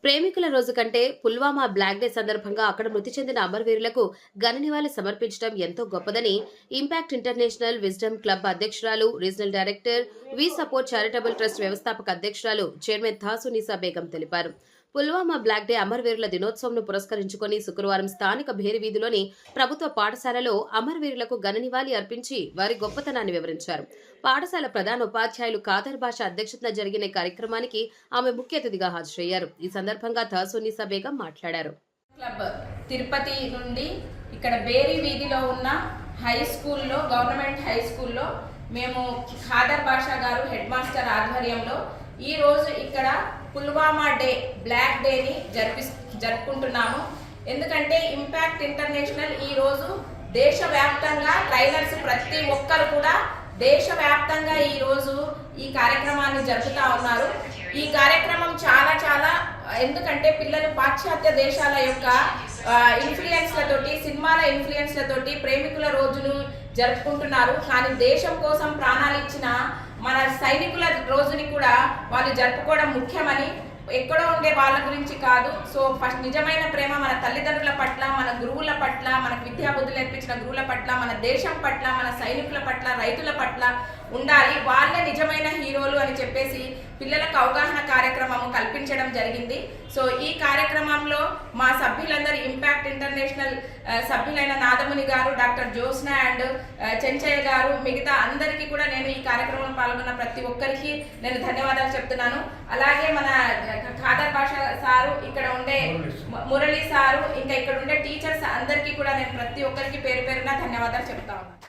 ప్రేమికుల రోజు కంటే పుల్వామా బ్లాక్ డే సందర్భంగా అక్కడ మృతి చెందిన అమరవీరులకు ఘన నివాళి సమర్పించడం ఎంతో గొప్పదని ఇంపాక్ట్ ఇంటర్నేషనల్ విజ్డమ్ క్లబ్ అధ్యక్షురాలు, regional director, we support charitable trust వ్యవస్థాపక అధ్యక్షురాలు, చైర్మన్ థాసునిసా బేగం తెలిపారు. పుల్వామా బ్లాక్ డే అమరవీరుల దినోత్సవంను పురస్కరించుకుని శుక్రవారం స్థానిక భేరి వీధిలోని ప్రభుత్వ పాఠశాలలో అమరవీరులకు ఘన నివాళి అర్పించి వారి గొప్పతనాన్ని వివరించారు. పాఠశాల ప్రధాన ఉపాధ్యాయులు ఖాదర్ బాషా అధ్యక్షతన జరిగిన కార్యక్రమానికి ఆమె ముఖ్య అతిథిగా హాజరయ్యారు. ఈ సందర్భంగా థాసునిసా బేగం మాట్లాడారు. క్లబ్ తిరుపతి నుండి ఇక్కడ బేరి వీధిలో ఉన్న హై స్కూల్లో, గవర్నమెంట్ హై స్కూల్లో మేము ఖాదర్ బాషా గారు హెడ్ మాస్టర్ ఆధ్వర్యంలో ఈ రోజు ఇక్కడ పుల్వామా డే, బ్లాక్ డేని జరుపుకుంటున్నాము. ఎందుకంటే ఇంపాక్ట్ ఇంటర్నేషనల్ ఈ రోజు దేశవ్యాప్తంగా ట్రైనర్స్ ప్రతి ఒక్కరు కూడా దేశవ్యాప్తంగా ఈ రోజు ఈ కార్యక్రమాన్ని జరుపుతా ఉన్నారు. ఈ కార్యక్రమం చాలా ఎందుకంటే పిల్లలు పాశ్చాత్య దేశాల యొక్క ఇన్ఫ్లుయెన్స్లతోటి, సినిమాల ఇన్ఫ్లుయెన్స్లతోటి ప్రేమికుల రోజును జరుపుకుంటున్నారు. కానీ దేశం కోసం ప్రాణాలు ఇచ్చిన మన సైనికుల రోజుని కూడా వాళ్ళు జరుపుకోవడం ముఖ్యమని, ఎక్కడో ఉండే వాళ్ళ గురించి కాదు. సో ఫస్ట్ నిజమైన ప్రేమ మన తల్లిదండ్రుల పట్ల, మన గురువుల పట్ల, మనకు విద్యాబుద్ధులు నేర్పించిన గురువుల పట్ల, మన దేశం పట్ల, మన సైనికుల పట్ల, రైతుల పట్ల ఉండాలి. వాళ్ళే నిజమైన హీరోలు అని చెప్పేసి పిల్లలకు అవగాహన కార్యక్రమము కల్పించడం జరిగింది. సో ఈ కార్యక్రమంలో మా సభ్యులందరూ, ఇంపాక్ట్ ఇంటర్నేషనల్ సభ్యులైన నాదముని గారు, డాక్టర్ జ్యోత్స్న అండ్ చెంచయ్య గారు, మిగతా అందరికీ కూడా నేను ఈ కార్యక్రమంలో పాల్గొన్న ప్రతి ఒక్కరికి నేను ధన్యవాదాలు చెప్తున్నాను. అలాగే మన ఖాదర్ బాషా సారు, ఇక్కడ ఉండే మురళి సారు, ఇంకా ఇక్కడ ఉండే టీచర్స్ అందరికీ కూడా నేను ప్రతి ఒక్కరికి పేరు పేరున ధన్యవాదాలు చెప్తా ఉన్నాను.